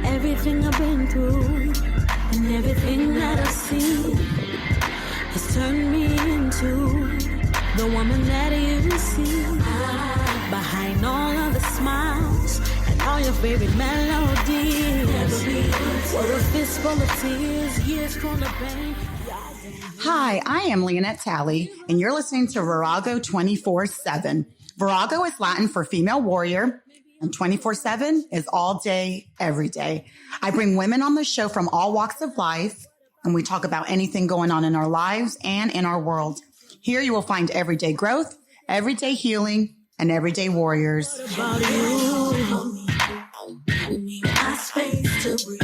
Everything I've been through and everything that I've seen has turned me into the woman that you see. Behind all of the smiles and all your favorite melodies were a fistful of tears, years full of pain. Hi, I am Leonette Talley, and you're listening to Virago 24/7. Virago is Latin for female warrior, and 24/7 is all day, every day. I bring women on the show from all walks of life, and we talk about anything going on in our lives and in our world. Here you will find everyday growth, everyday healing, and everyday warriors. About you, my space to breathe.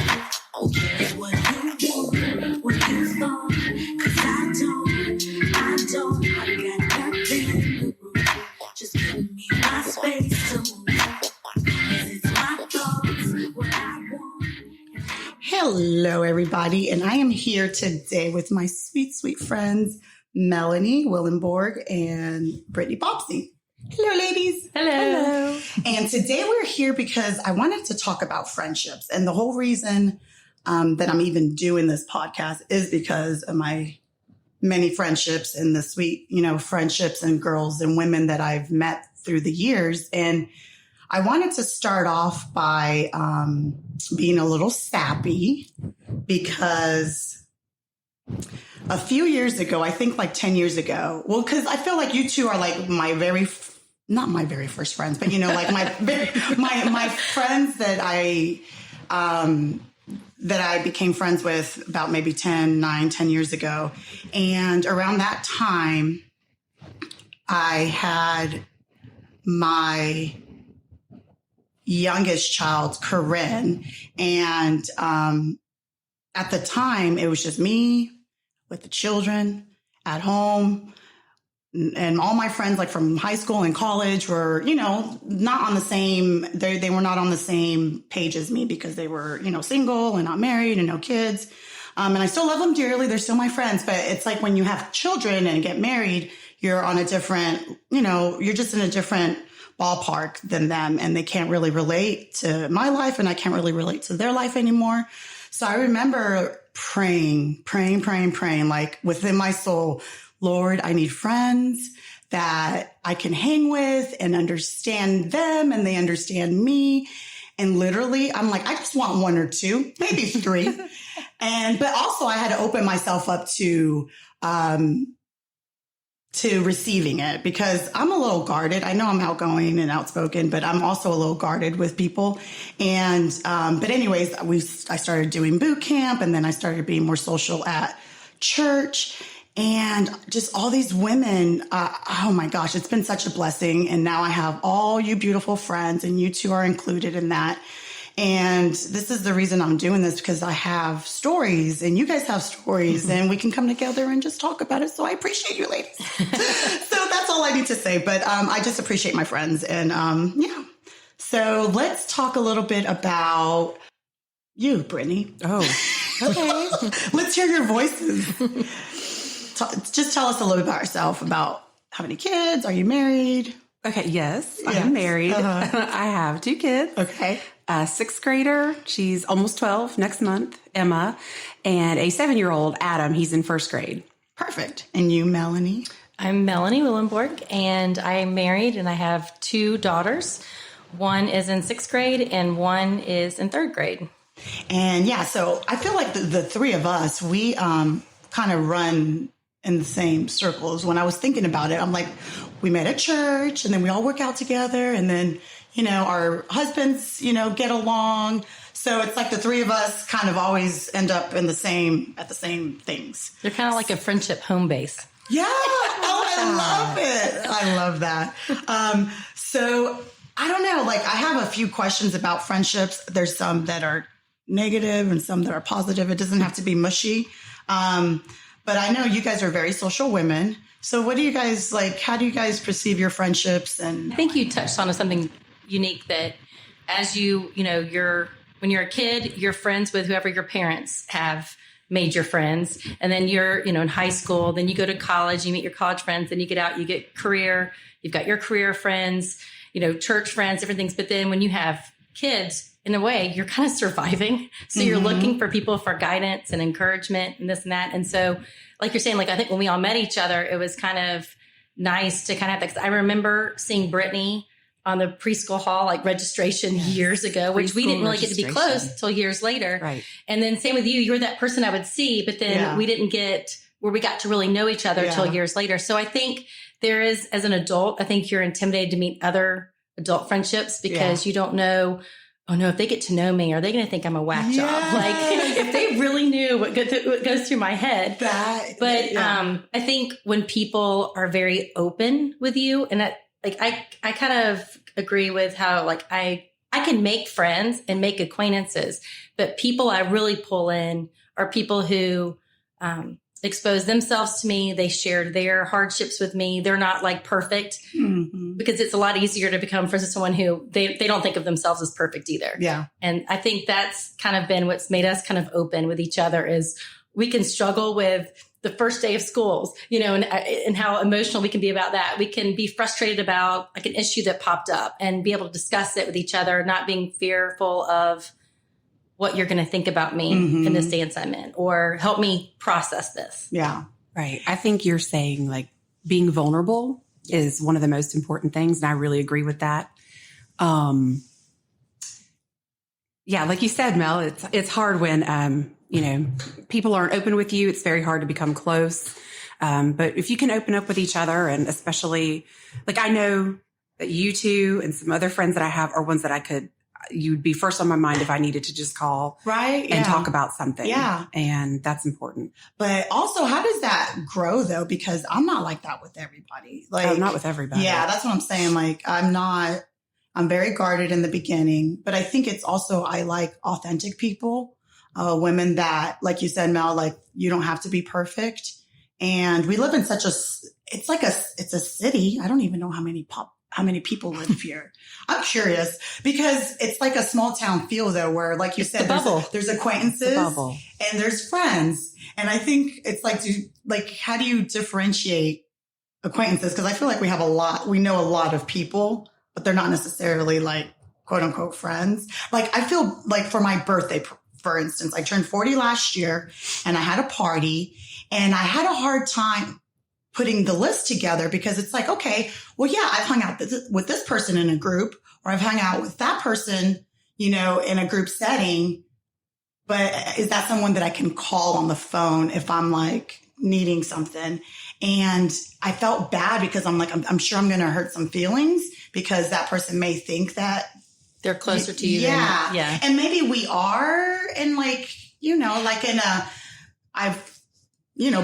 Here's what you want, what you thought, 'cause I don't, I got nothing to prove. Just give me my space to move. Hello, everybody, and I am here today with my sweet, sweet friends, Melanie, Willenborg, and Brittany, Bobzien. Hello, ladies. Hello. And today we're here because I wanted to talk about friendships. And the whole reason that I'm even doing this podcast is because of my many friendships and the sweet, friendships and girls and women that I've met through the years. And I wanted to start off by being a little sappy because a few years ago, I think like 10 years ago, well, because I feel like you two are like not my very first friends, but like my friends that I became friends with about maybe 10 years ago. And around that time, I had my youngest child, Corinne. And at the time, it was just me with the children at home. And all my friends, like from high school and college, were, not on the same, they were not on the same page as me because they were, single and not married and no kids. And I still love them dearly. They're still my friends. But it's like when you have children and get married, you're on a different, you're just in a different ballpark than them, and they can't really relate to my life, and I can't really relate to their life anymore. So I remember praying, like within my soul, Lord, I need friends that I can hang with and understand them, and they understand me. And literally, I'm like, I just want one or two, maybe three. But also I had to open myself up to receiving it because I'm a little guarded. I know I'm outgoing and outspoken, but I'm also a little guarded with people. And, but anyways, I started doing boot camp, and then I started being more social at church, and just all these women. Oh my gosh, it's been such a blessing. And now I have all you beautiful friends, and you two are included in that. And this is the reason I'm doing this, because I have stories and you guys have stories, and we can come together and just talk about it. So I appreciate you ladies. So that's all I need to say. But I just appreciate my friends. And yeah. So let's talk a little bit about you, Brittany. Oh, okay. Let's hear your voices. Just tell us a little bit about yourself, about how many kids, are you married? Okay, yes. I am married. Uh-huh. I have 2 kids. Okay. A 6th grader, she's almost 12 next month, Emma, and a 7-year-old, Adam. He's in 1st grade. Perfect. And you, Melanie? I'm Melanie Willenborg, and I'm married, and I have 2 daughters. One is in 6th grade, and one is in 3rd grade. And yeah, so I feel like the 3 of us, we kind of run in the same circles. When I was thinking about it, I'm like, we met at church, and then we all work out together, and then our husbands, get along. So it's like the 3 of us kind of always end up at the same things. They're kind of like a friendship home base. Yeah. Oh, I love it. I love that. So I don't know, like I have a few questions about friendships. There's some that are negative and some that are positive. It doesn't have to be mushy. But I know you guys are very social women. So what do you guys like? How do you guys perceive your friendships? And I think you touched on something unique that as when you're a kid, you're friends with whoever your parents have made your friends. And then you're, in high school, then you go to college, you meet your college friends, then you get out, you get career, you've got your career friends, church friends, different things. But then when you have kids, in a way, you're kind of surviving. So you're looking for people for guidance and encouragement and this and that. And so, like you're saying, like, I think when we all met each other, it was kind of nice to kind of have that. 'Cause I remember seeing Brittany on the preschool hall, like registration years ago, which we didn't really get to be close till years later. Right. And then same with you, you were that person I would see, but then we didn't get where we got to really know each other till years later. So I think there is, as an adult, I think you're intimidated to meet other adult friendships because you don't know, oh no, if they get to know me, are they going to think I'm a whack job? Like if they really knew what goes through my head. I think when people are very open with you, and that, like, I kind of agree with how, like, I can make friends and make acquaintances, but people I really pull in are people who, expose themselves to me. They share their hardships with me. They're not like perfect because it's a lot easier to become friends with someone who they don't think of themselves as perfect either. Yeah. And I think that's kind of been what's made us kind of open with each other is we can struggle with the first day of schools, and how emotional we can be about that. We can be frustrated about like an issue that popped up and be able to discuss it with each other, not being fearful of what you're going to think about me in this dance I'm in, or help me process this. Yeah. Right. I think you're saying like being vulnerable is one of the most important things. And I really agree with that. Yeah. Like you said, Mel, it's hard when, people aren't open with you. It's very hard to become close. But if you can open up with each other, and especially like, I know that you two and some other friends that I have are ones that you'd be first on my mind if I needed to just call and talk about something. Yeah. And that's important. But also, how does that grow though? Because I'm not like that with everybody. Like, not with everybody. Yeah, that's what I'm saying. Like, I'm very guarded in the beginning, but I think it's also, I like authentic people, women that, like you said, Mel, like you don't have to be perfect. And we live in it's a city. I don't even know how many people live here. I'm curious because it's like a small town feel though, where like you said, there's acquaintances and there's friends. And I think it's like, how do you differentiate acquaintances? Cause I feel like we know a lot of people, but they're not necessarily like quote unquote friends. Like I feel like for my birthday, for instance, I turned 40 last year and I had a party and I had a hard time putting the list together because it's like, okay, well, yeah, I've hung out with this person in a group, or I've hung out with that person, in a group setting. But is that someone that I can call on the phone if I'm like needing something? And I felt bad because I'm like, I'm sure I'm going to hurt some feelings because that person may think that they're closer to you. Yeah. And maybe we are. And like,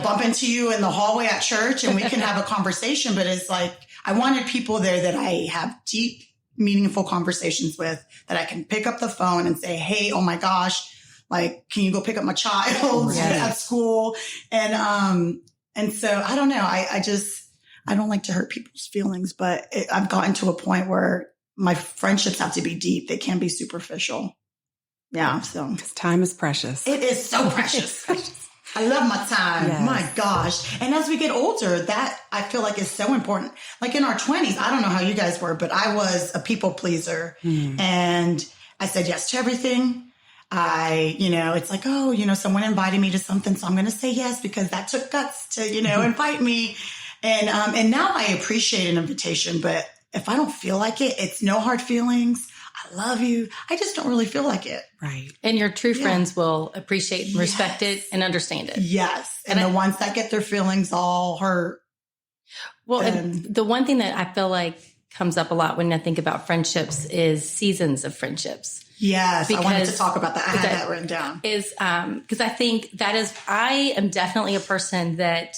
bump into you in the hallway at church and we can have a conversation, but it's like, I wanted people there that I have deep, meaningful conversations with, that I can pick up the phone and say, hey, oh my gosh, like, can you go pick up my child at school? And so I don't know. I don't like to hurt people's feelings, but I've gotten to a point where my friendships have to be deep. They can't be superficial. Yeah. So because time is precious. It is so precious. I love my time. Yes. My gosh. And as we get older, that I feel like is so important. Like in our 20s, I don't know how you guys were, but I was a people pleaser and I said yes to everything. It's like, someone invited me to something, so I'm going to say yes because that took guts to, invite me. And now I appreciate an invitation, but if I don't feel like it, it's no hard feelings. I love you. I just don't really feel like it. Right. And your true friends will appreciate and respect it and understand it. Yes. And the ones that get their feelings all hurt. Well, and the one thing that I feel like comes up a lot when I think about friendships is seasons of friendships. Yes. I wanted to talk about that. I had that written down. Because I think I am definitely a person that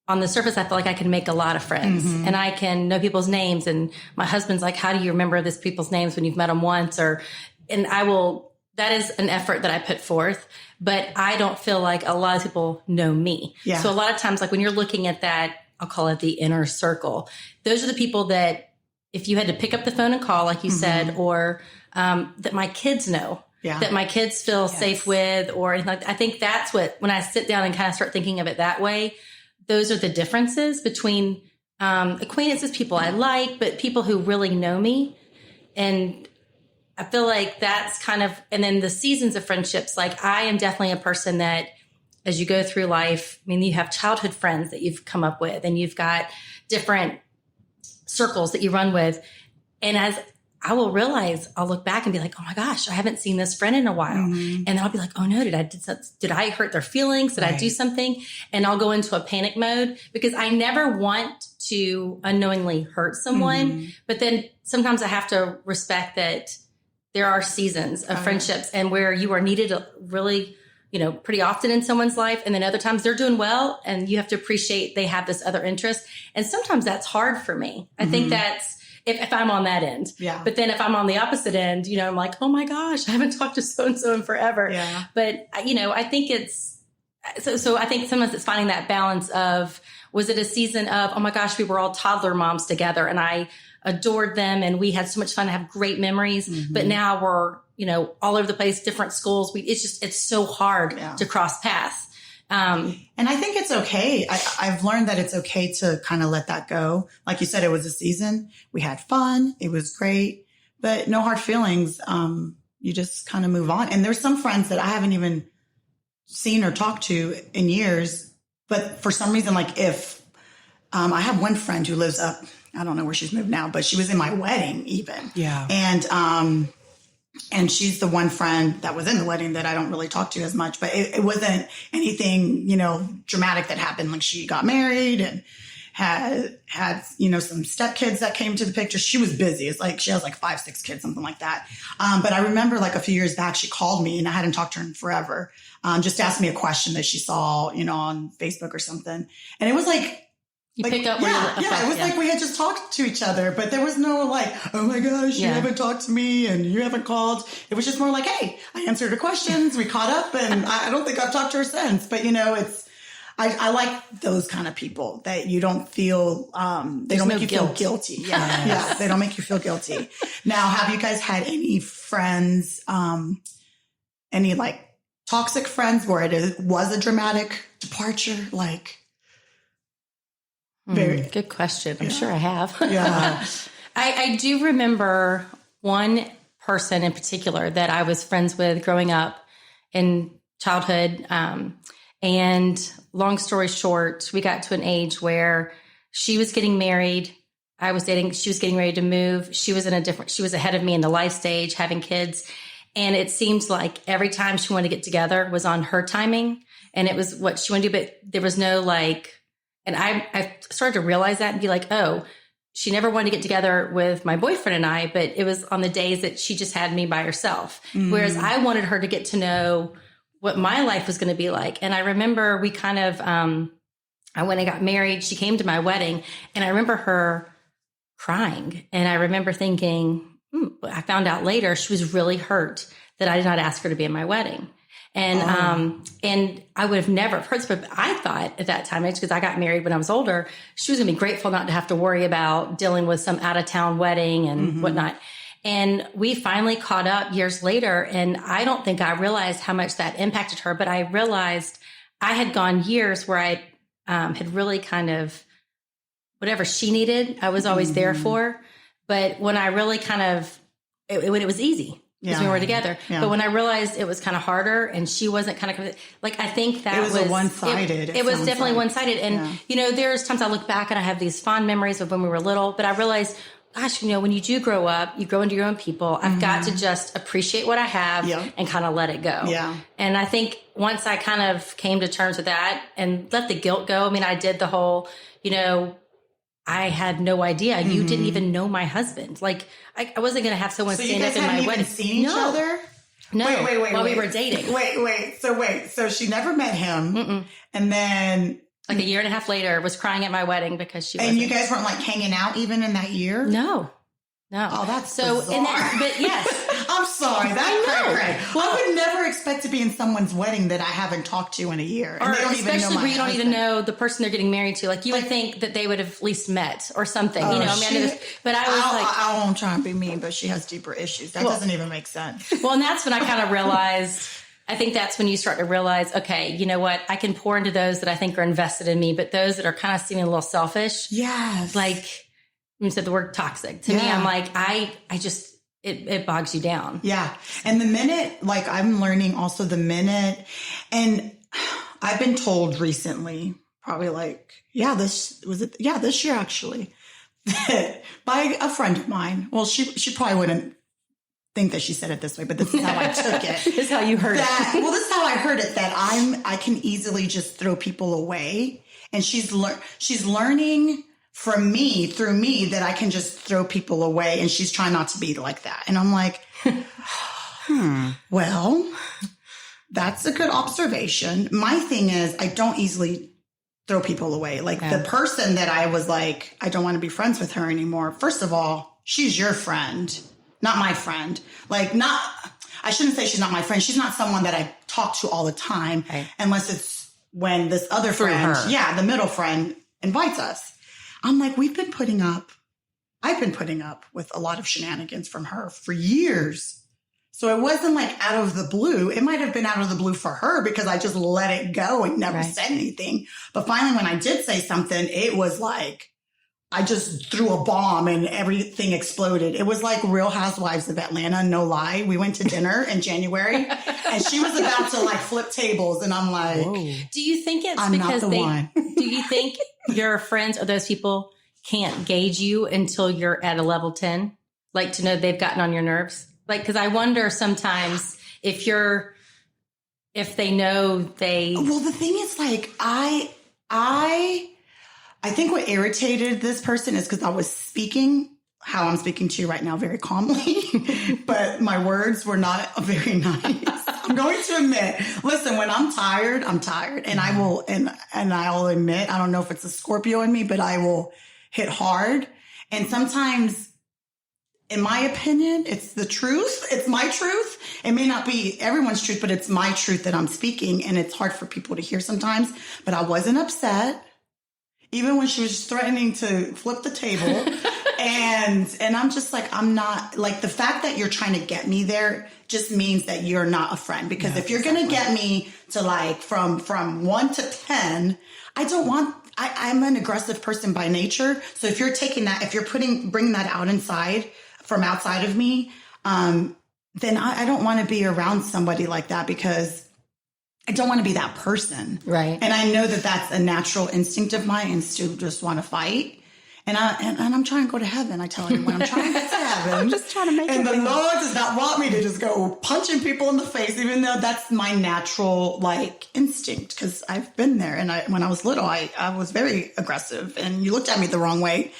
on the surface, I feel like I can make a lot of friends and I can know people's names. And my husband's like, how do you remember this people's names when you've met them once? That is an effort that I put forth, but I don't feel like a lot of people know me. Yeah. So a lot of times, like when you're looking at that, I'll call it the inner circle. Those are the people that if you had to pick up the phone and call, like you said, or that my kids know, that my kids feel safe with, or anything like that. I think that's when I sit down and kind of start thinking of it that way, those are the differences between acquaintances, people I like, but people who really know me. And I feel like that's kind of, and then the seasons of friendships, like I am definitely a person that as you go through life, I mean, you have childhood friends that you've come up with, and you've got different circles that you run with. And as I will realize, I'll look back and be like, oh my gosh, I haven't seen this friend in a while. And then I'll be like, oh no, did I hurt their feelings? Did I do something? And I'll go into a panic mode because I never want to unknowingly hurt someone. But then sometimes I have to respect that there are seasons of friendships and where you are needed really, pretty often in someone's life. And then other times they're doing well and you have to appreciate they have this other interest. And sometimes that's hard for me. I think that's, if I'm on that end. Yeah. But then if I'm on the opposite end, I'm like, oh my gosh, I haven't talked to so-and-so in forever. Yeah. But, I think it's, so I think sometimes it's finding that balance of, was it a season of, oh my gosh, we were all toddler moms together and I adored them and we had so much fun to have great memories. But now we're, all over the place, different schools. It's so hard to cross paths. And I think it's okay. I've learned that it's okay to kind of let that go. Like you said, it was a season. We had fun. It was great, but no hard feelings. You just kind of move on. And there's some friends that I haven't even seen or talked to in years, but for some reason, like if, I have one friend who lives up, I don't know where she's moved now, but she was in my wedding even. Yeah. And she's the one friend that was in the wedding that I don't really talk to as much, but it wasn't anything, dramatic that happened. Like she got married and had, some stepkids that came to the picture. She was busy. It's like, she has like 5-6 kids, something like that. But I remember like a few years back, she called me and I hadn't talked to her in forever. Just asked me a question that she saw, on Facebook or something. And it was like, you picked up where it was like we had just talked to each other, but there was no like, oh my gosh, you haven't talked to me and you haven't called. It was just more like, hey, I answered her questions, we caught up, and I don't think I've talked to her since. But I like those kind of people that you don't feel, they don't make you feel guilty. Yeah, they don't make you feel guilty. Now, have you guys had any friends, any like toxic friends where it was a dramatic departure, like? Very good question. I'm sure I have. Yeah. I do remember one person in particular that I was friends with growing up in childhood. And long story short, we got to an age where she was getting married. I was dating. She was getting ready to move. She was she was ahead of me in the life stage, having kids. And it seemed like every time she wanted to get together was on her timing. And it was what she wanted to do. But there was no and I started to realize that and be like, oh, she never wanted to get together with my boyfriend and I, but it was on the days that she just had me by herself. Whereas I wanted her to get to know what my life was going to be like. And I remember we kind of, I went and got married. She came to my wedding and I remember her crying. And I remember thinking, I found out later she was really hurt that I did not ask her to be in my wedding. And, and I would have never heard, but I thought at that time, because I got married when I was older, she was going to be grateful not to have to worry about dealing with some out of town wedding and whatnot. And we finally caught up years later. And I don't think I realized how much that impacted her, but I realized I had gone years where I had really kind of whatever she needed, I was always there for. But when I really kind of, when it was easy. Because we were together. Yeah. But when I realized it was kind of harder and she wasn't kind of like, I think that it was one-sided. It was definitely one-sided. And, there's times I look back and I have these fond memories of when we were little, but I realized, gosh, when you do grow up, you grow into your own people. I've got to just appreciate what I have and kind of let it go. Yeah. And I think once I kind of came to terms with that and let the guilt go, I did the whole, I had no idea. You didn't even know my husband. Like, I wasn't going to have someone stand up in my wedding. So you guys hadn't even seen each other? No. Wait. While we were dating. Wait. So she never met him. And then... Like a year and a half later, was crying at my wedding because she And you guys weren't like hanging out even in that year? No. No. Oh, that's so. bizarre. And that, but yes, I'm sorry. That's I know. cray. Well, I would never expect to be in someone's wedding that I haven't talked to in a year. And or they don't even know especially my where you don't husband. even know the person they're getting married to. Like you would think that they would have at least met or something. You know, I mean, but I was I won't try and be mean, but she has deeper issues. That doesn't even make sense. well, and that's when I kind of realized. I think that's when you start to realize, okay, you know what? I can pour into those that I think are invested in me, but those that are kind of seeming a little selfish. Yes. Like you said the word toxic. To me, I'm like, I just, it bogs you down. Yeah. And the minute, like I'm learning also the minute, and I've been told recently, probably like, this year actually, by a friend of mine. Well, she probably wouldn't think that she said it this way, but this is how I took it. This is how you heard it. Well, this is how I heard it, that I can easily just throw people away. And she's learning from me, through me, that I can just throw people away. And she's trying not to be like that. And I'm like, well, that's a good observation. My thing is I don't easily throw people away. Like the person that I was like, I don't want to be friends with her anymore. First of all, she's your friend, not my friend. I shouldn't say she's not my friend. She's not someone that I talk to all the time, unless it's when this other friend, the middle friend, invites us. I'm like, I've been putting up with a lot of shenanigans from her for years. So it wasn't like out of the blue. It might have been out of the blue for her because I just let it go and never said anything. But finally, when I did say something, it was like, I just threw a bomb and everything exploded. It was like Real Housewives of Atlanta, no lie. We went to dinner in January and she was about to like flip tables. And I'm like, whoa. Do you think it's I'm because not the one. Do you think your friends or those people can't gauge you until you're at a level 10? Like to know they've gotten on your nerves? Like, cause I wonder sometimes if they know they. Well, the thing is like, I think what irritated this person is because I was speaking how I'm speaking to you right now very calmly, but my words were not very nice. I'm going to admit, listen, when I'm tired, I'm tired. And I will, and I'll admit, I don't know if it's a Scorpio in me, but I will hit hard. And sometimes, in my opinion, it's the truth. It's my truth. It may not be everyone's truth, but it's my truth that I'm speaking. And it's hard for people to hear sometimes, but I wasn't upset. Even when she was threatening to flip the table. and I'm just like, I'm not, like the fact that you're trying to get me there just means that you're not a friend. Because if you're going to get me to like from 1 to 10, I'm an aggressive person by nature. So if you're taking that, if you're bringing that out inside from outside of me, then I don't want to be around somebody like that because I don't want to be that person. Right. And I know that that's a natural instinct of mine is to just want to fight. And I'm trying to go to heaven. I tell everyone I'm trying to get to heaven. I'm just trying to make it. And the Lord does not want me to just go punching people in the face, even though that's my natural like instinct. Cause I've been there. And when I was little, I was very aggressive and you looked at me the wrong way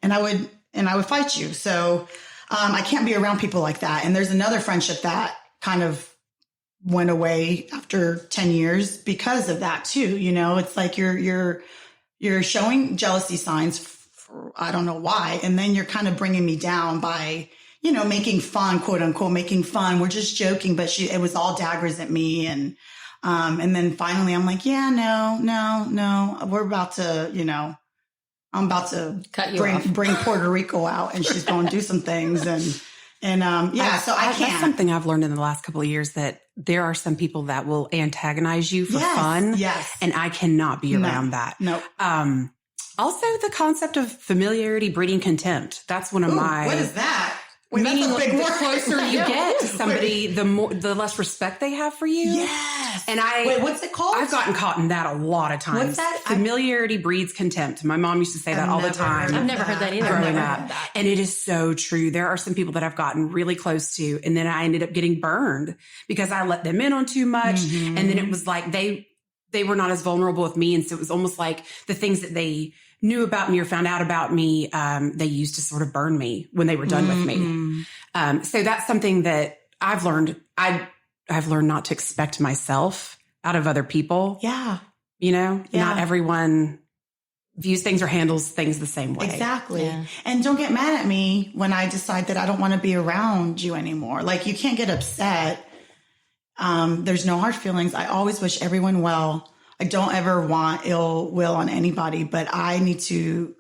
and I would fight you. So, I can't be around people like that. And there's another friendship that kind of went away after 10 years because of that too. You know, it's like you're showing jealousy signs for, I don't know why. And then you're kind of bringing me down by, you know, making fun, quote unquote, making fun. We're just joking, but it was all daggers at me. And then finally I'm like, yeah, no, we're about to, you know, I'm about to bring Puerto Rico out and she's going to do some things. So I can't. That's something I've learned in the last couple of years, that there are some people that will antagonize you for fun. Yes. And I cannot be around that. No. Also the concept of familiarity breeding contempt. That's one of my. What is that? Meaning the closer you get to somebody, the less respect they have for you. Yes. And what's it called? I've gotten caught in that a lot of times. What's that? Familiarity breeds contempt. My mom used to say that all the time. I've never heard that either. Growing up. And it is so true. There are some people that I've gotten really close to, and then I ended up getting burned because I let them in on too much. Mm-hmm. And then it was like they were not as vulnerable with me. And so it was almost like the things that they knew about me or found out about me, they used to sort of burn me when they were done with me. So that's something that I've learned. I've learned not to expect myself out of other people. Yeah. You know, not everyone views things or handles things the same way. Exactly. Yeah. And don't get mad at me when I decide that I don't want to be around you anymore. Like, you can't get upset. There's no hard feelings. I always wish everyone well. I don't ever want ill will on anybody, but I need to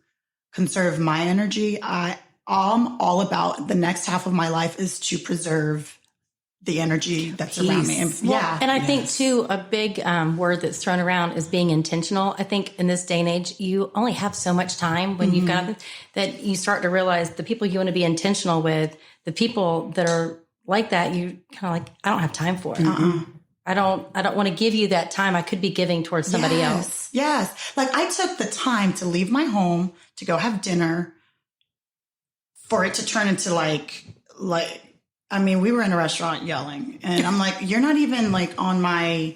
conserve my energy. I'm all about the next half of my life is to preserve the energy that's around me. And, and I think too, a big word that's thrown around is being intentional. I think in this day and age, you only have so much time when you've got that you start to realize the people you want to be intentional with, the people that are like that, you kind of like, I don't have time for it. I don't want to give you that time I could be giving towards somebody else. Yes. Like, I took the time to leave my home to go have dinner for it to turn into like, I mean, we were in a restaurant yelling, and I'm like, you're not even like on my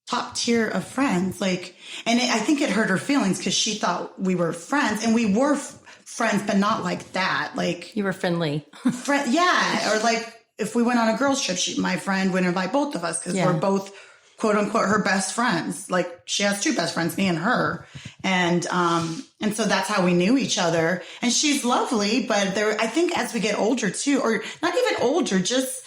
top tier of friends. Like, and I think it hurt her feelings because she thought we were friends, and we were friends, but not like that. Like, you were friendly. Yeah. Or like, if we went on a girls trip, my friend would invite both of us because we're both, quote unquote, her best friends. Like, she has two best friends, me and her. And so that's how we knew each other. And she's lovely, but I think as we get older too, or not even older, just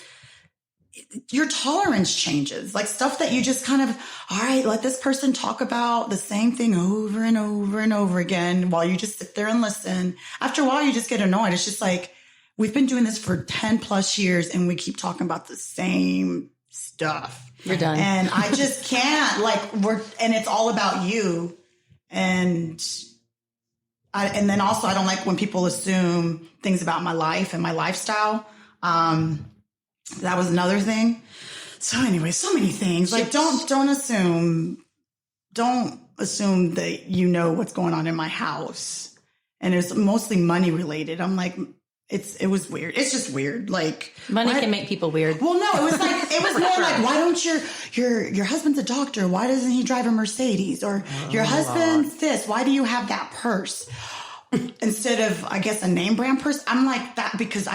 your tolerance changes. Like, stuff that you just kind of, all right, let this person talk about the same thing over and over and over again while you just sit there and listen. After a while, you just get annoyed. It's just like, we've been doing this for 10 plus years and we keep talking about the same stuff. You're done. And I just can't, and it's all about you. And then also, I don't like when people assume things about my life and my lifestyle. That was another thing. So anyway, so many things. Like, don't assume that you know what's going on in my house. And it's mostly money related. I'm like, it was weird. It's just weird. Like, money can make people weird. Well, no, it was more like, why don't your husband's a doctor? Why doesn't he drive a Mercedes? Or your husband's this? Why do you have that purse? Instead of, I guess, a name brand purse. I'm like that because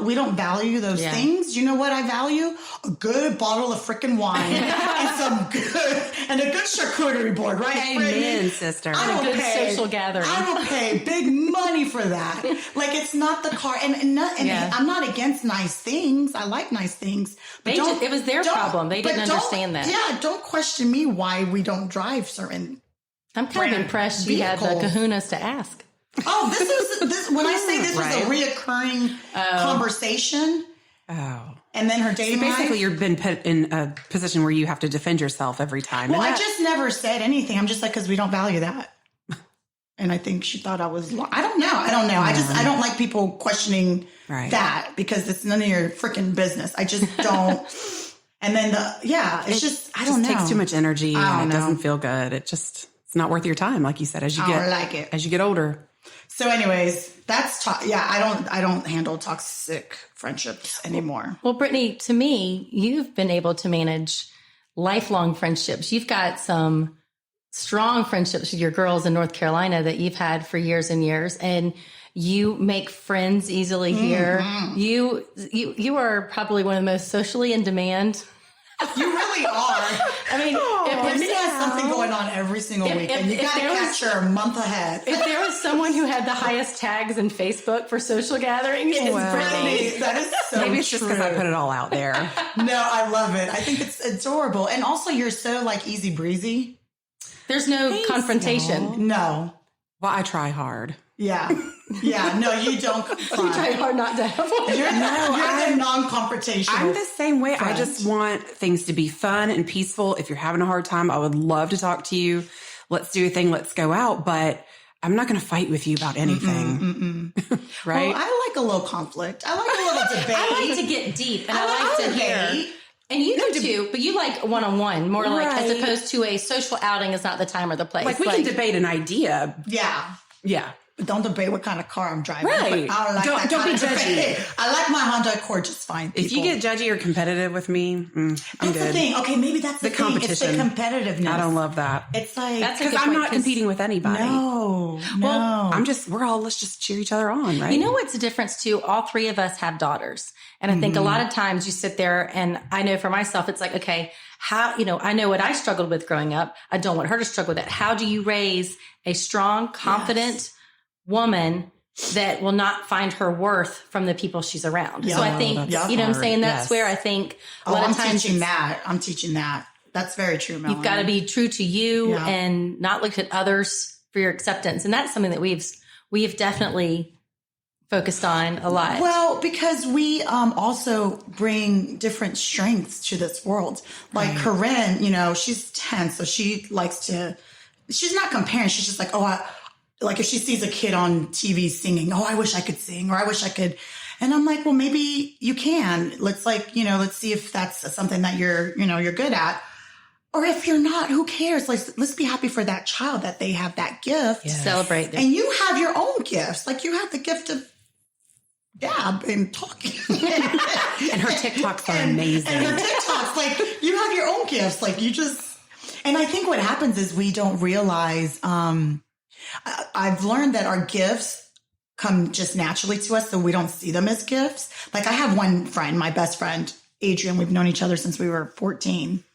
we don't value those things. You know what I value? A good bottle of freaking wine and a good charcuterie board, right? Amen, sister. A good social gathering. I will pay big money for that. Like, it's not the car, and I'm not against nice things. I like nice things. But it was their problem. They didn't understand that. Yeah, don't question me why we don't drive certain. I'm kind of impressed you had the kahunas to ask. Oh, this when I say this was a reoccurring conversation. Oh. And then her dating life. Basically, you've been put in a position where you have to defend yourself every time. Well, I just never said anything. I'm just like, because we don't value that. And I think she thought I was, I don't know. I don't like people questioning that because it's none of your freaking business. I just don't. And then it's just, I don't know. It takes too much energy and it doesn't feel good. It's not worth your time, like you said, as you get older. So anyways, that's I don't handle toxic friendships anymore. Well, Brittany, to me, you've been able to manage lifelong friendships. You've got some strong friendships with your girls in North Carolina that you've had for years and years, and you make friends easily here. Mm-hmm. You are probably one of the most socially in demand. You really are. I mean, Brittany has something going on every single week, and you got to catch her a month ahead. If there was someone who had the highest tags in Facebook for social gatherings, it's Brittany. That is so Maybe it's just because I put it all out there. No, I love it. I think it's adorable. And also, you're so easy breezy. There's no confrontation. No. Well, I try hard. Yeah. No, you don't. You try hard not to have one. You're the non-confrontational. I'm the same way. friend. I just want things to be fun and peaceful. If you're having a hard time, I would love to talk to you. Let's do a thing. Let's go out. But I'm not going to fight with you about anything. Right? Well, I like a little conflict. I like a little debate. I like to get deep, and I like to hear. And you do too, but you like one-on-one, more like as opposed to a social outing is not the time or the place. Like we can debate an idea. Yeah. But don't debate what kind of car I'm driving. Right. Don't be judgy. I like my Honda Accord just fine. People. If you get judgy or competitive with me, I'm that's good. the thing. Okay, maybe that's the thing. Competition. It's the competitiveness. I don't love that. It's like because I'm not competing with anybody. No. Well, let's just cheer each other on, right? You know what's the difference too? All three of us have daughters. And I think a lot of times you sit there and I know for myself, it's like, okay, how, I know what I struggled with growing up. I don't want her to struggle with that. How do you raise a strong, confident woman that will not find her worth from the people she's around? So I think, you know what I'm saying? That's where I think a lot of times I'm teaching that. That's very true, Melanie. You've got to be true to you and not look at others for your acceptance. And that's something that we have definitely focused on a lot. Well, because we also bring different strengths to this world. Like Corinne, she's 10, so she likes to, she's not comparing. She's just like, like if she sees a kid on TV singing, I wish I could sing, or I wish I could. And I'm like, well, maybe you can. Let's let's see if that's something that you're good at. Or if you're not, who cares? Let's be happy for that child that they have that gift. Yes. Celebrate them. And you have your own gifts. Like you have the gift of gab and talking. And her TikToks are amazing. And her TikToks, you have your own gifts. And I think what happens is we don't realize, I've learned that our gifts come just naturally to us, so we don't see them as gifts. Like I have one friend, my best friend, Adrian. We've known each other since we were 14.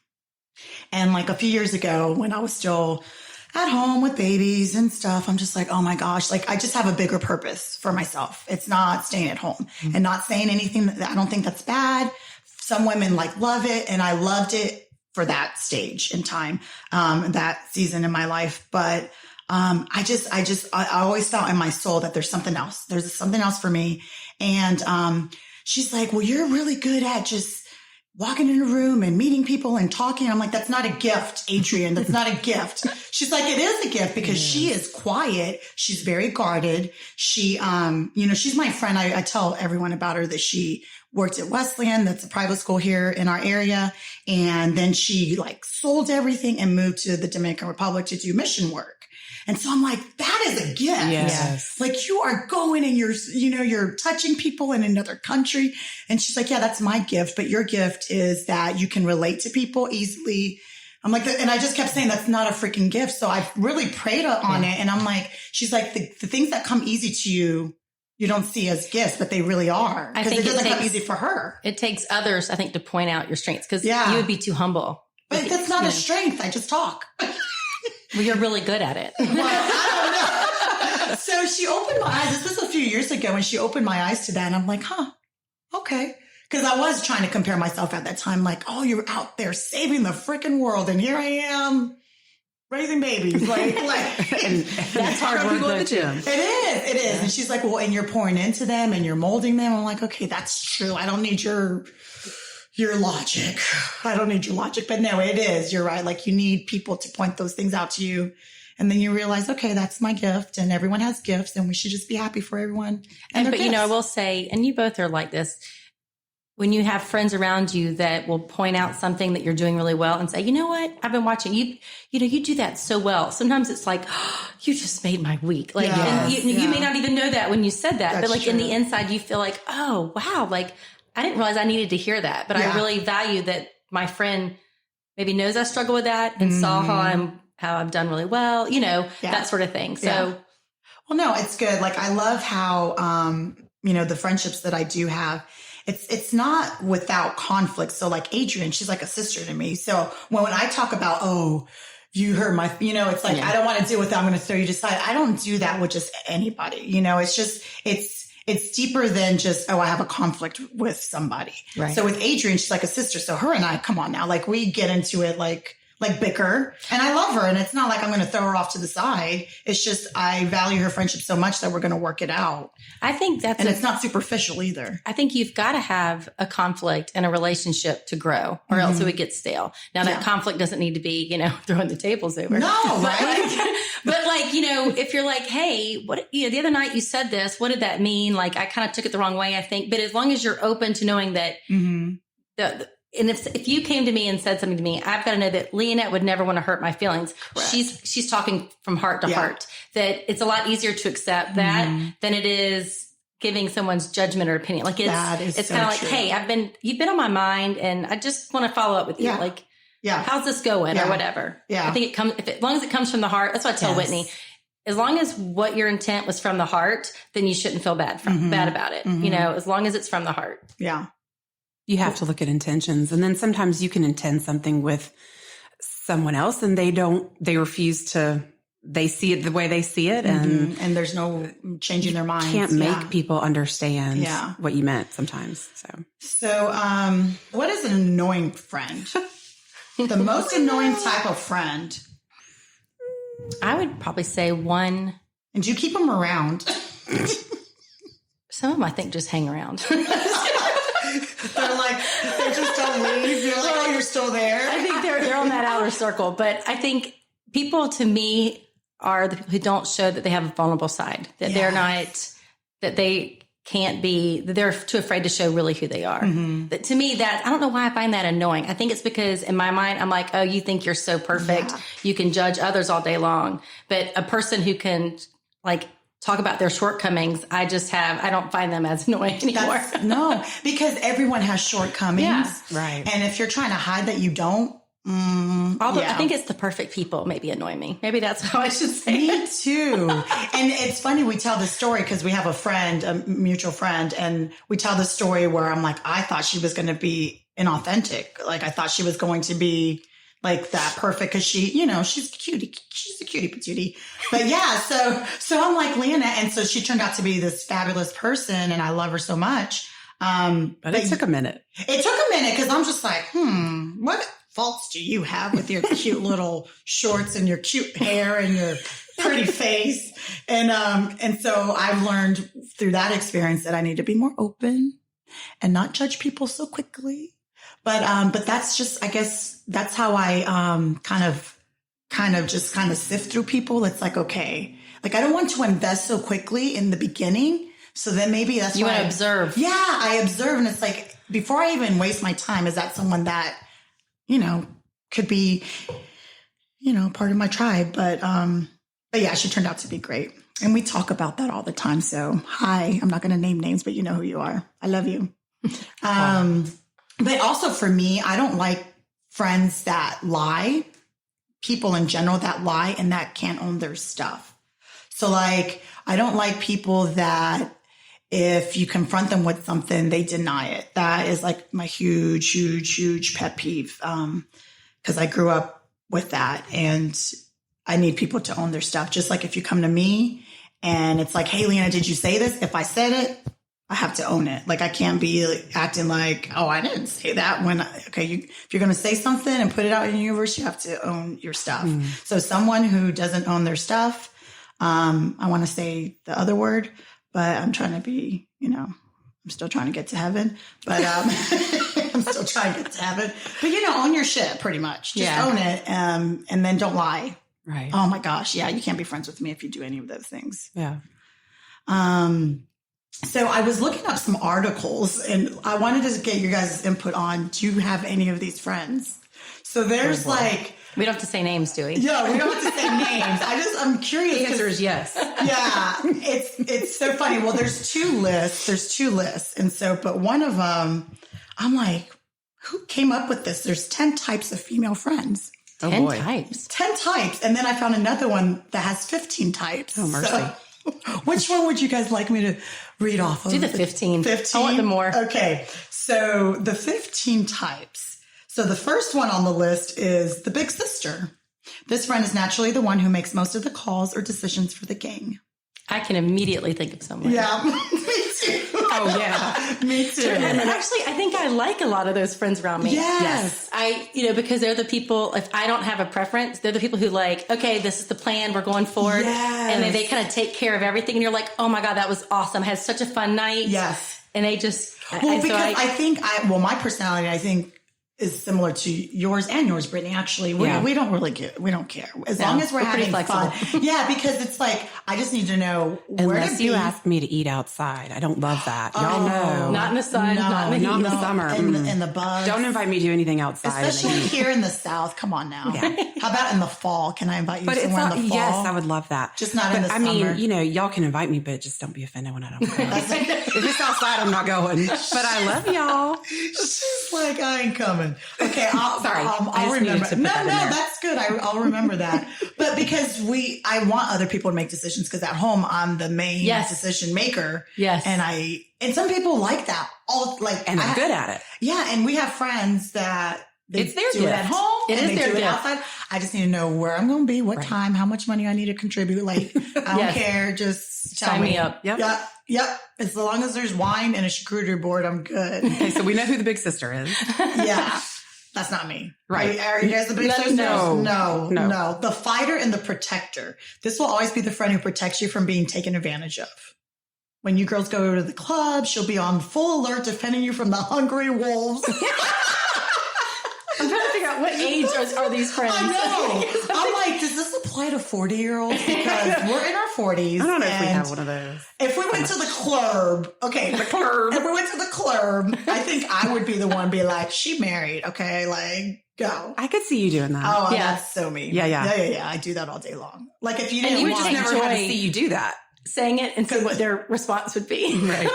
And a few years ago when I was still at home with babies and stuff, I'm just like, oh my gosh, I just have a bigger purpose for myself. It's not staying at home and not saying anything that I don't think that's bad. Some women love it. And I loved it for that stage in time, that season in my life. But I always felt in my soul that there's something else. There's something else for me. And she's like, well, you're really good at just walking in a room and meeting people and talking. I'm like, that's not a gift, Adrian. That's not a gift. She's like, it is a gift because she is quiet. She's very guarded. She, she's my friend. I tell everyone about her that she worked at Wesleyan. That's a private school here in our area. And then she sold everything and moved to the Dominican Republic to do mission work. And so I'm like, that is a gift. Yes. You are going and you're touching people in another country. And she's like, yeah, that's my gift. But your gift is that you can relate to people easily. I'm like, and I just kept saying, that's not a freaking gift. So I really prayed on it. And I'm like, she's like, the things that come easy to you, you don't see as gifts, but they really are. Because it doesn't come easy for her. It takes others, I think, to point out your strengths because you would be too humble. But that's not a strength. I just talk. Well, you're really good at it. Well, I don't know. So she opened my eyes. This was a few years ago when she opened my eyes to that. And I'm like, okay. Because I was trying to compare myself at that time. You're out there saving the freaking world. And here I am raising babies. And that's hard work go to the gym. It is. Yeah. And she's like, well, and you're pouring into them and you're molding them. I'm like, okay, that's true. I don't need your logic. I don't need your logic, but no, it is. You're right. You need people to point those things out to you. And then you realize, okay, that's my gift and everyone has gifts and we should just be happy for everyone. But I will say, and you both are like this, when you have friends around you that will point out something that you're doing really well and say, you know what, I've been watching you, you do that so well. Sometimes it's like, you just made my week. And you may not even know that when you said that, that's but true. In the inside, you feel like, oh, wow. I didn't realize I needed to hear that, but I really value that my friend maybe knows I struggle with that and saw how I've done really well, that sort of thing. So, well, no, it's good. I love how, the friendships that I do have, it's not without conflict. So Adrian, she's like a sister to me. So when I talk about, you hurt my, it's I don't want to deal with that. I'm going to throw you to the side. I don't do that with just anybody, it's just, it's deeper than just, I have a conflict with somebody. Right. So with Adrian, she's like a sister. So her and I, come on now, we get into it bicker. And I love her. And it's not I'm going to throw her off to the side. It's just, I value her friendship so much that we're going to work it out. I think it's not superficial either. I think you've got to have a conflict in a relationship to grow or else it would get stale. Now that conflict doesn't need to be, throwing the tables over. No, right? But if you're hey, what, the other night you said this, what did that mean? I kind of took it the wrong way, I think. But as long as you're open to knowing that and if you came to me and said something to me, I've got to know that Leonette would never want to hurt my feelings. Correct. She's talking from heart to heart, that it's a lot easier to accept that than it is giving someone's judgment or opinion. It's kind of hey, you've been on my mind and I just want to follow up with you. How's this going or whatever. Yeah. I think it comes, as long as it comes from the heart, that's what I tell Whitney. As long as what your intent was from the heart, then you shouldn't feel bad about it. As long as it's from the heart. Yeah. You have to look at intentions. And then sometimes you can intend something with someone else and they refuse to, they see it the way they see it. And there's no changing their minds. Can't make people understand what you meant sometimes. So, what is an annoying friend? The most annoying type of friend? I would probably say one. And do you keep them around? Some of them, I think, just hang around. They're like, they just don't leave. You're like, oh, you're still there. I think they're on that outer circle. But I think people, to me, are the people who don't show that they have a vulnerable side, that they're not, that they can't be, that they're too afraid to show really who they are. That to me, I don't know why I find that annoying. I think it's because in my mind, I'm like, oh, you think you're so perfect. Yeah. You can judge others all day long. But a person who can like talk about their shortcomings, I don't find them as annoying anymore. No, because everyone has shortcomings. Yeah. Right. And if you're trying to hide that you don't, although I think it's the perfect people maybe annoy me. Maybe that's how I should say Me it. too. And it's funny, we tell this story because we have a mutual friend, and we tell this story where I'm like, I thought she was going to be inauthentic. Like I thought she was going to be like that perfect because she, she's a cutie patootie. But yeah, so I'm like Leanna, and so she turned out to be this fabulous person, and I love her so much. But it took a minute. It took a minute because I'm just like, what faults do you have with your cute little shorts and your cute hair and your pretty face? And so I've learned through that experience that I need to be more open and not judge people so quickly. But that's just, I guess that's how I kind of sift through people. It's like, okay, like I don't want to invest so quickly in the beginning. So then maybe that's you why want to observe. Yeah, I observe, and it's like before I even waste my time, is that someone that could be part of my tribe? But yeah, she turned out to be great, and we talk about that all the time. So hi, I'm not going to name names, but you know who you are. I love you. But also for me, I don't like friends that lie, people in general that lie and that can't own their stuff. So like, I don't like people that if you confront them with something, they deny it. That is like my huge, huge, huge pet peeve. Cause I grew up with that, and I need people to own their stuff. Just like if you come to me and it's like, hey, Leanna, did you say this? If I said it, I have to own it. Like I can't be acting like, oh, I didn't say that if you're going to say something and put it out in the universe, you have to own your stuff. So someone who doesn't own their stuff, I want to say the other word, but I'm trying to be, I'm still trying to get to heaven, but, I'm still trying to get to heaven, but own your shit pretty much. Just own it. And then don't lie. Right. Oh my gosh. Yeah. You can't be friends with me if you do any of those things. Yeah. So I was looking up some articles, and I wanted to get your guys' input on, do you have any of these friends? So there's we don't have to say names, do we? Yeah, we don't have to say names. I'm curious. The answer is yes. Yeah, it's so funny. Well, there's two lists. And so, but one of them, I'm like, who came up with this? There's 10 types of female friends. 10 types. 10 types. And then I found another one that has 15 types. Oh, mercy. So, which one would you guys like me to read off of? Do the 15. 15? I want the more. Okay. So the 15 types. So the first one on the list is the big sister. This friend is naturally the one who makes most of the calls or decisions for the gang. I can immediately think of someone. Yeah, me too. Oh, yeah. Me too. And actually, I think I like a lot of those friends around me. Yes. Because they're the people, if I don't have a preference, they're the people who like, okay, this is the plan, we're going forward. Yes. And then they kind of take care of everything. And you're like, oh my God, that was awesome. I had such a fun night. Yes. And they just, my personality, I think, is similar to yours and yours, Brittany. Actually, we don't care as long as we're having fun. Yeah, because it's like I just need to know where Unless to you be. ask me to eat outside, I don't love that. Y'all know, not in the sun, not in the heat. not in the summer, in the bugs. Don't invite me to do anything outside. Especially here in the South. Come on now. Yeah. How about in the fall? Can I invite you somewhere in the fall? Yes, I would love that. Just not in the summer. I mean, y'all can invite me, but just don't be offended when I don't go. If it's outside, I'm not going. But I love y'all. She's like, I ain't coming. one. Okay, I'll remember. No, that's good. I'll remember that. But because I want other people to make decisions because at home I'm the main decision maker. Yes. And some people like that. And they're good at it. Yeah. And we have friends that it's their do gift. it at home. It and is they their do it gift. outside. I just need to know where I'm going to be, what time, how much money I need to contribute. Like, I don't care. Just tell Sign me up. Yep. Yep. As long as there's wine and a charcuterie board, I'm good. Okay, so we know who the big sister is. Yeah. That's not me. Right. Are you guys the big sisters? No. The fighter and the protector. This will always be the friend who protects you from being taken advantage of. When you girls go to the club, she'll be on full alert defending you from the hungry wolves. I'm trying to figure out what age are these friends. I know. I'm like, does this apply to 40-year-olds? Because we're in our 40s. I don't know if we have one of those. If we went to the club, if we went to the club, I think I would be the one be like, she married, okay? Like, go. I could see you doing that. Oh, yeah. That's so me. Yeah. I do that all day long. Like, if you And didn't you We want just never had to see you do that. saying it and see what their response would be. Right.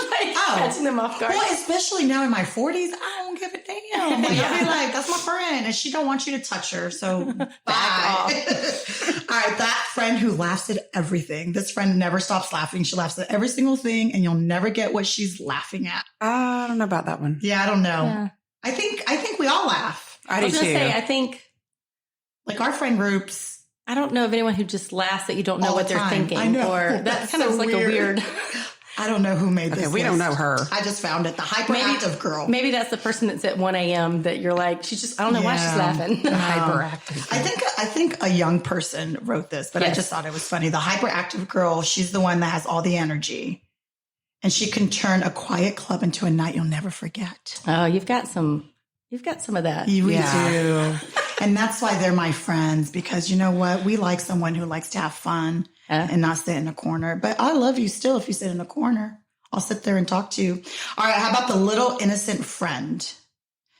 Catching them off guard. Well, especially now in my 40s, I don't give a damn. Like, I'll be like, that's my friend, and she don't want you to touch her, so bye. All right, that friend who laughs at everything. This friend never stops laughing. She laughs at every single thing, and you'll never get what she's laughing at. I don't know about that one. Yeah, I don't know. Yeah. I think we all laugh. I I do was too. going to say, I think, Like our friend groups. I don't know of anyone who just laughs that you don't know All what the they're time. thinking. I know. Or that That's kind of so is like a weird. I don't know who made this. Okay, we list. don't know her. I just found it. The hyperactive girl. Maybe that's the person that's at 1 a.m. that you're like, she's just, I don't know why she's laughing. Hyperactive. I think a young person wrote this, but I just thought it was funny. The hyperactive girl, she's the one that has all the energy. And she can turn a quiet club into a night you'll never forget. Oh, you've got some of that. We do. And that's why they're my friends, because you know what? We like someone who likes to have fun and not sit in a corner. But I love you still if you sit in a corner. I'll sit there and talk to you. All right. How about the little innocent friend?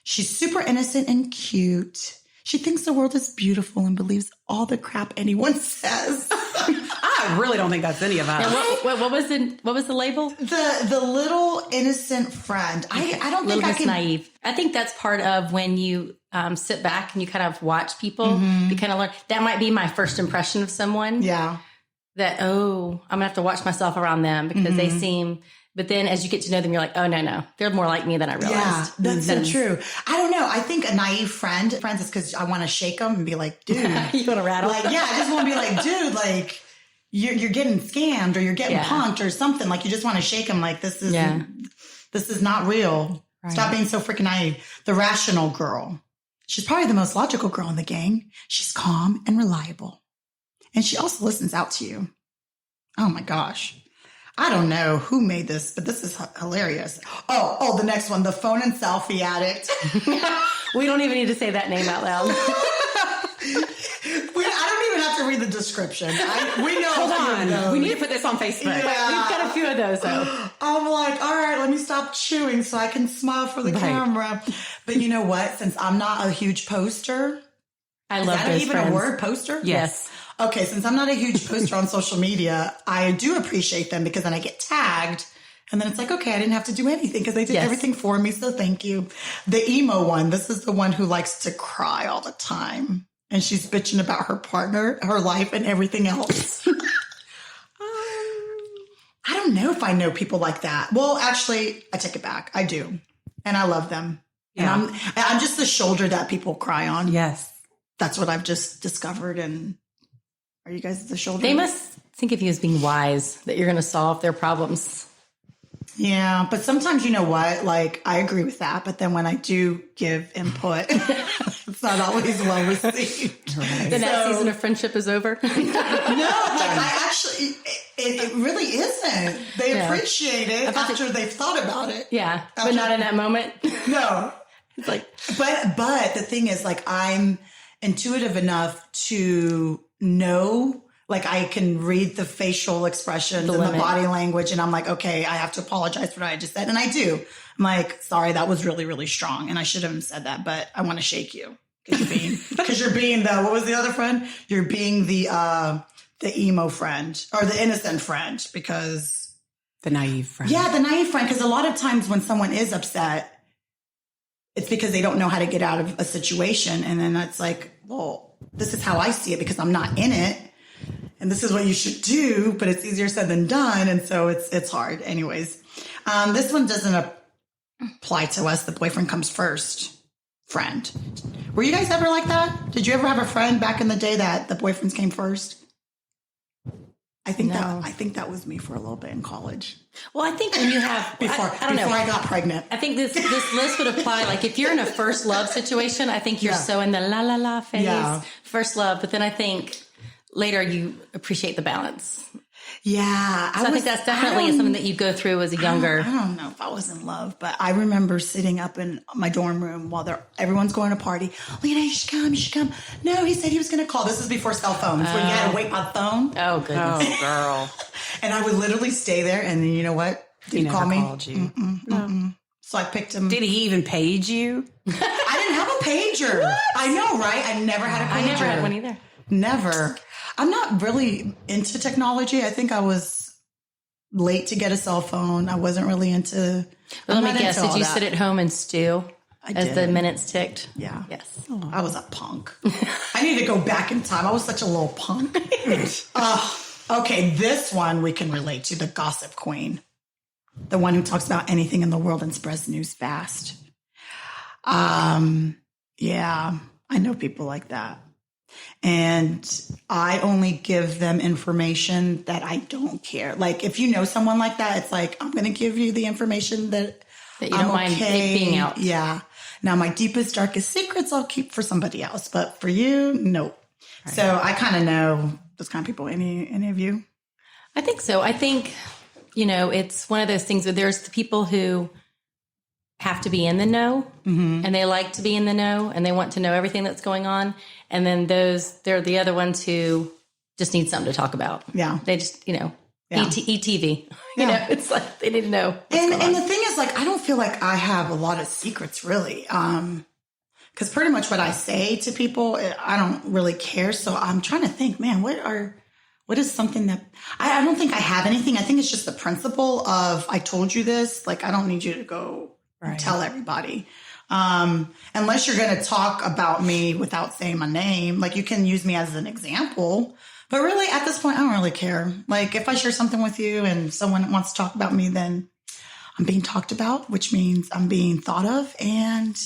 She's super innocent and cute. She thinks the world is beautiful and believes all the crap anyone says. I really don't think that's any of us. What was the label? The little innocent friend. I don't think I can. Naive. I think that's part of when you sit back and you kind of watch people. You kind of learn. That might be my first impression of someone. Yeah. That, I'm gonna have to watch myself around them because they seem. But then as you get to know them, you're like, oh, no, they're more like me than I realized. Yeah, that's so true. I don't know. I think a naive friends is because I want to shake them and be like, dude. You want to rattle? Like, yeah, I just want to be like, dude, like, you're getting scammed or you're getting punked or something. Like, you just want to shake them like, this is not real. Right. Stop being so freaking naive. The rational girl. She's probably the most logical girl in the gang. She's calm and reliable. And she also listens out to you. Oh, my gosh. I don't know who made this, but this is hilarious. Oh, the next one, the phone and selfie addict. We don't even need to say that name out loud. I don't even have to read the description. We know. Hold on. We need to put this on Facebook. Yeah. We've got a few of those, though. I'm like, all right, let me stop chewing so I can smile for the camera. But you know what? Since I'm not a huge poster. I love those Is that even friends. a word, poster? Yes. Okay, since I'm not a huge poster on social media, I do appreciate them because then I get tagged. And then it's like, okay, I didn't have to do anything because they did everything for me. So thank you. The emo one, this is the one who likes to cry all the time. And she's bitching about her partner, her life, and everything else. I don't know if I know people like that. Well, actually, I take it back. I do. And I love them. Yeah. And I'm just the shoulder that people cry on. Yes. That's what I've just discovered. And are you guys the shoulder? They must think of you as being wise, that you're going to solve their problems. Yeah, but sometimes, you know what? Like, I agree with that. But then when I do give input, it's not always well received. Right. Then that season of friendship is over. No, like I actually, it really isn't. They appreciate it after they've thought about it. Yeah, but not in that moment. No. It's like, but the thing is, like, I'm intuitive enough to know, like, I can read the facial expressions and the body language. And I'm like, okay, I have to apologize for what I just said. And I do. I'm like, sorry, that was really, really strong. And I should have said that, but I want to shake you because you're being the, what was the other friend? You're being the emo friend or the innocent friend because. The naive friend. Yeah, the naive friend. Because a lot of times when someone is upset, it's because they don't know how to get out of a situation. And then it's like, well, this is how I see it because I'm not in it. And this is what you should do, but it's easier said than done. And so it's hard. Anyways, this one doesn't apply to us. The boyfriend comes first. Friend. Were you guys ever like that? Did you ever have a friend back in the day that the boyfriends came first? I think that was me for a little bit in college. Well, I think when you have before I got pregnant. I think this list would apply. Like if you're in a first love situation, I think you're so in the la la la phase, first love. But then I think later you appreciate the balance. Yeah. So I think that's definitely something that you go through as a younger. I don't know if I was in love, but I remember sitting up in my dorm room while everyone's going to party. Lena, you should come. No, he said he was going to call. This is before cell phones when you had to wait by phone. Oh, goodness. Oh, girl. And I would literally stay there. And then you know what? He never call me. Called you. No. So I picked him. Did he even page you? I didn't have a pager. What? I know, right? I never had a pager. I never had one either. Never. I'm not really into technology. I think I was late to get a cell phone. I wasn't really into. Well, let me guess. Did you sit at home and stew as the minutes ticked? Yeah. Yes. I was a punk. I need to go back in time. I was such a little punk. Okay, this one we can relate to, the gossip queen. The one who talks about anything in the world and spreads news fast. Yeah, I know people like that. And I only give them information that I don't care. Like if you know someone like that, it's like, I'm going to give you the information that you don't mind being out. Yeah. Now my deepest, darkest secrets I'll keep for somebody else, but for you, no. Right. So I kind of know those kind of people. Any of you? I think so. I think, it's one of those things where there's the people who have to be in the know and they like to be in the know and they want to know everything that's going on. And then they're the other ones who just need something to talk about. Yeah. They just, ETV, it's like they need to know. And the thing is, like, I don't feel like I have a lot of secrets really. Cause pretty much what I say to people, I don't really care. So I'm trying to think, man, what is something that I don't think I have anything. I think it's just the principle of, I told you this, like, I don't need you to go tell everybody. Unless you're going to talk about me without saying my name, like you can use me as an example, but really at this point, I don't really care. Like if I share something with you and someone wants to talk about me, then I'm being talked about, which means I'm being thought of and,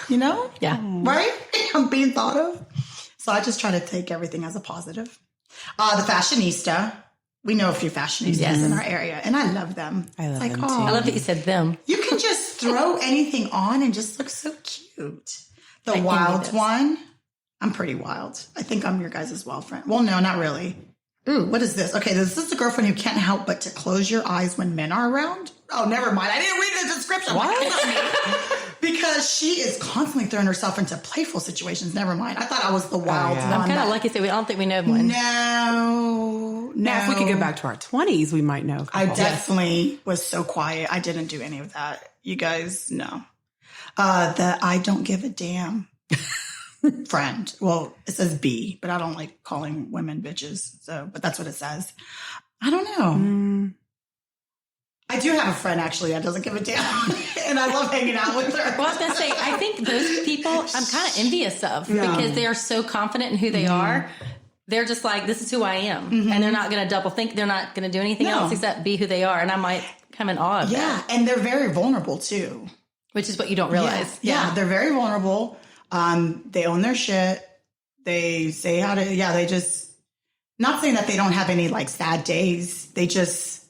right? I'm being thought of. So I just try to take everything as a positive. The fashionista. We know a few fashionistas in our area, and I love them. I love them too. I love that you said them. You can just throw anything on and just look so cute. The wild one. I'm pretty wild. I think I'm your guys' wild friend. Well, no, not really. Ooh, what is this? Okay, this is the girlfriend who can't help but to close your eyes when men are around. Oh, never mind. I didn't read the description. What? Because she is constantly throwing herself into playful situations. Never mind. I thought I was the wild one. I'm kind of lucky that I don't think we know one. No. Now, if we could go back to our 20s, we might know. I definitely was so quiet. I didn't do any of that. You guys know. That I don't give a damn friend. Well, it says B, but I don't like calling women bitches. So, but that's what it says. I don't know. I do have a friend actually that doesn't give a damn, and I love hanging out with her. Well, I was going to say, I think those people I'm kind of envious of because they are so confident in who they are. They're just like, this is who I am. And they're not going to double think. They're not going to do anything else except be who they are. And I might come in awe of that. Yeah, and they're very vulnerable too. Which is what you don't realize. Yeah, they're very vulnerable. They own their shit. They say how to, they just, not saying that they don't have any like sad days. They just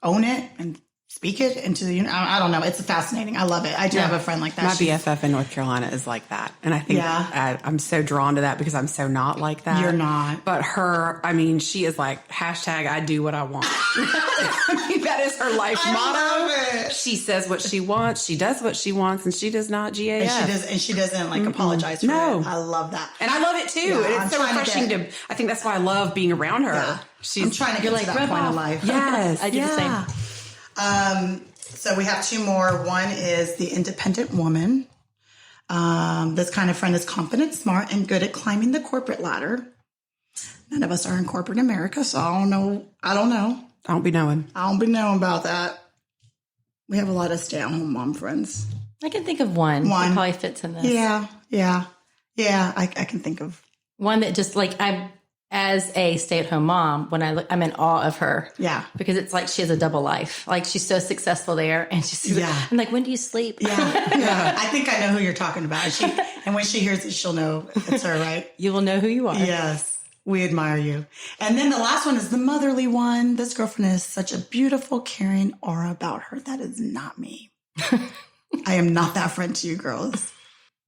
own it and speak it into the, I don't know. It's fascinating. I love it. I do have a friend like that. My BFF in North Carolina is like that. And I think I'm so drawn to that because I'm so not like that. You're not. But her, she is like, #I do what I want. That is her life motto. I love it. She says what she wants. She does what she wants and she does not GAF. And she doesn't like apologize for it. I love that. And I love it too. Yeah, and it's so refreshing I think that's why I love being around her. Yeah. I'm trying to get to that point in life. Yes. I do the same. So we have two more. One is the independent woman. This kind of friend is confident, smart, and good at climbing the corporate ladder. None of us are in corporate America, so I don't know. I don't be knowing about that. We have a lot of stay-at-home mom friends. I can think of one. That probably fits in this. Yeah. I can think of one that just like I'm as a stay-at-home mom. When I look, I'm in awe of her. Yeah, because it's like she has a double life. Like she's so successful there, and I'm like, when do you sleep? Yeah. I think I know who you're talking about. And when she hears it, she'll know it's her, right? You will know who you are. Yes. We admire you. And then the last one is the motherly one. This girlfriend has such a beautiful, caring aura about her. That is not me. I am not that friend to you girls.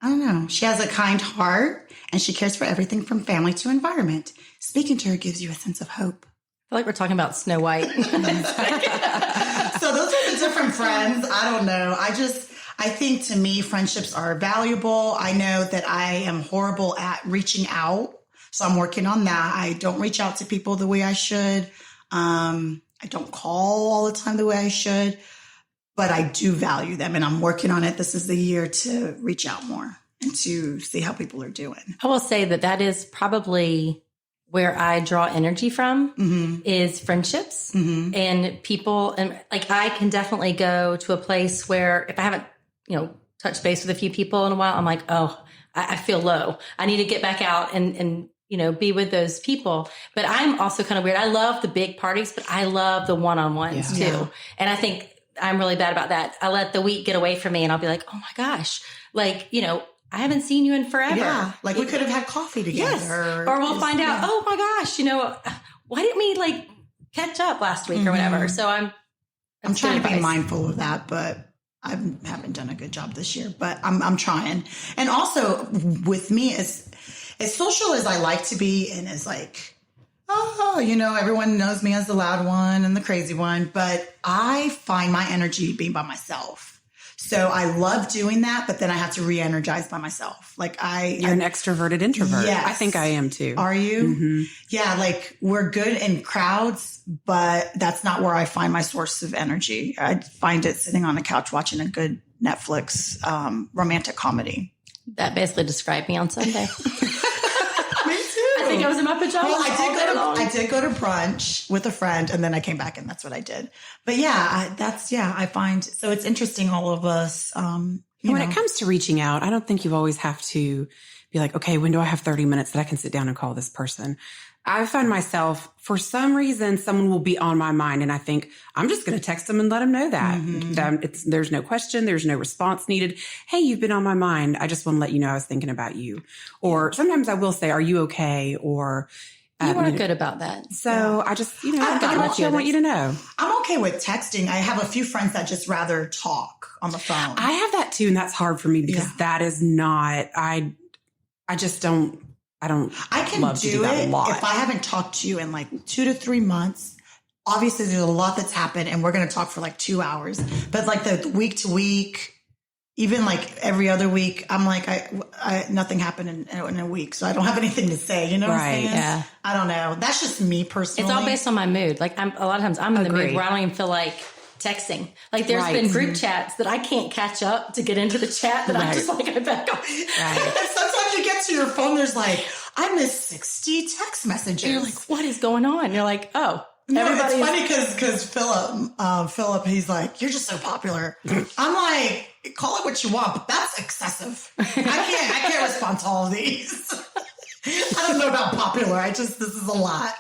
I don't know. She has a kind heart and she cares for everything from family to environment. Speaking to her gives you a sense of hope. I feel like we're talking about Snow White. So those are the different friends. I don't know. I think to me, friendships are valuable. I know that I am horrible at reaching out. So I'm working on that. I don't reach out to people the way I should. I don't call all the time the way I should, but I do value them and I'm working on it. This is the year to reach out more and to see how people are doing. I will say that is probably where I draw energy from is friendships and people. And like, I can definitely go to a place where if I haven't, touched base with a few people in a while, I'm like, oh, I feel low. I need to get back out and be with those people. But I'm also kind of weird. I love the big parties, but I love the one-on-ones too. Yeah. And I think I'm really bad about that. I let the week get away from me and I'll be like, oh my gosh, like, I haven't seen you in forever. Yeah. Like we could have had coffee together. Yes. Or we'll find out, oh my gosh, why didn't we like catch up last week or whatever? So I'm trying to be mindful of that, but I haven't done a good job this year, but I'm trying. And also with me, as social as I like to be and as like, everyone knows me as the loud one and the crazy one, but I find my energy being by myself. So I love doing that, but then I have to re-energize by myself. Like You're an extroverted introvert. Yes. I think I am too. Are you? Mm-hmm. Yeah. Like we're good in crowds, but that's not where I find my source of energy. I find it sitting on the couch watching a good Netflix romantic comedy. That basically described me on Sunday. Me too. I think I was in my pajamas. Well, I did go to brunch with a friend and then I came back and that's what I did. But I find, so it's interesting all of us. When it comes to reaching out, I don't think you always have to be like, okay, when do I have 30 minutes that I can sit down and call this person? I find myself, for some reason, someone will be on my mind and I think I'm just going to text them and let them know that. There's no question. There's no response needed. Hey, you've been on my mind. I just want to let you know I was thinking about you. Or sometimes I will say, are you okay? Or you are good about that. So I just, I want you to know. I'm okay with texting. I have a few friends that just rather talk on the phone. I have that too. And that's hard for me because that is not, I just don't. I can love to do that a lot. If I haven't talked to you in like 2 to 3 months. Obviously, there's a lot that's happened, and we're going to talk for like 2 hours. But like the week to week, even like every other week, I'm like, nothing happened in a week, so I don't have anything to say. You know what I'm saying? Yeah. I don't know. That's just me personally. It's all based on my mood. Like a lot of times, I'm in the mood where I don't even feel like texting. Like there's been group chats that I can't catch up to get into the chat that I'm just like, I back off. Right. Sometimes you get to your phone, there's like, I missed 60 text messages. And you're like, what is going on? You're like, oh. No, it's funny because Philip, he's like, you're just so popular. I'm like, call it what you want, but that's excessive. I can't respond to all of these. I don't know about popular. This is a lot.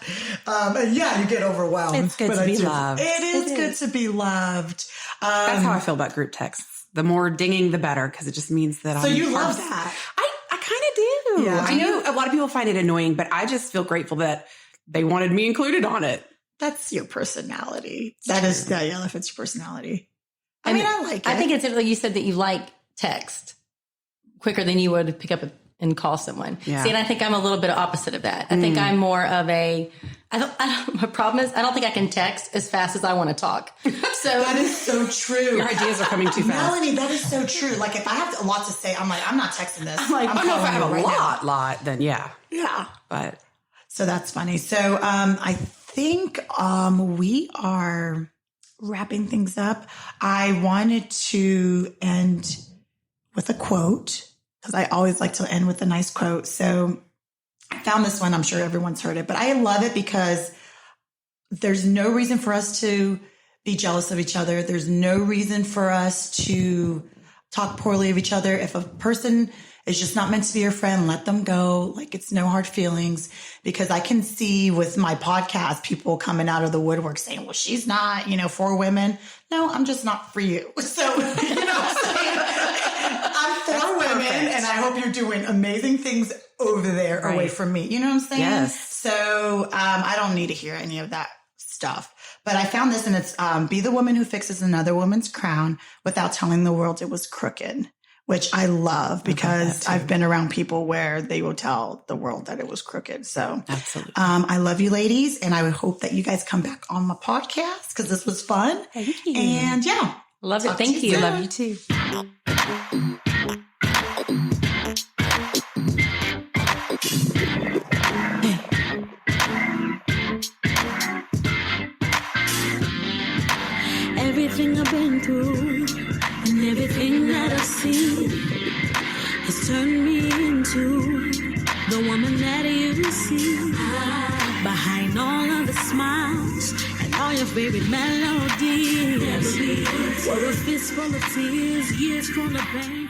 And you get overwhelmed. It's good to be loved. It is good to be loved. That's how I feel about group texts. The more dinging, the better, because it just means that So you love that. I kind of do. Yeah. I know a lot of people find it annoying, but I just feel grateful that they wanted me included on it. That's your personality. That fits your personality. I mean, I like it. I think it's like you said that you like text quicker than you would pick up and call someone. Yeah. See, and I think I'm a little bit opposite of that. I think I'm more of my problem is I don't think I can text as fast as I want to talk. So that is so true. Your ideas are coming too fast. Melanie, that is so true. Like if I have a lot to say, I'm like, I'm not texting this. I'm like, if I have a lot, then yeah. Yeah. But so that's funny. So I think we are wrapping things up. I wanted to end with a quote because I always like to end with a nice quote. So I found this one. I'm sure everyone's heard it, but I love it because there's no reason for us to be jealous of each other. There's no reason for us to talk poorly of each other. If a person is just not meant to be your friend, let them go. Like, it's no hard feelings, because I can see with my podcast, people coming out of the woodwork saying, well, she's not, for women. No, I'm just not for you. So, you know what I'm saying? I'm for women, and I hope you're doing amazing things over there away from me. You know what I'm saying? Yes. So, I don't need to hear any of that stuff. But I found this, and it's be the woman who fixes another woman's crown without telling the world it was crooked, which I love, because I've been around people where they will tell the world that it was crooked. So absolutely. I love you, ladies, and I would hope that you guys come back on my podcast, because this was fun. Thank you. And yeah. Love it. Thank you. Love you too. Everything I've been through and everything that I've seen has turned me into the woman that you see. Behind all of the smiles and all your favorite melodies, for a fistful of tears, years full of pain.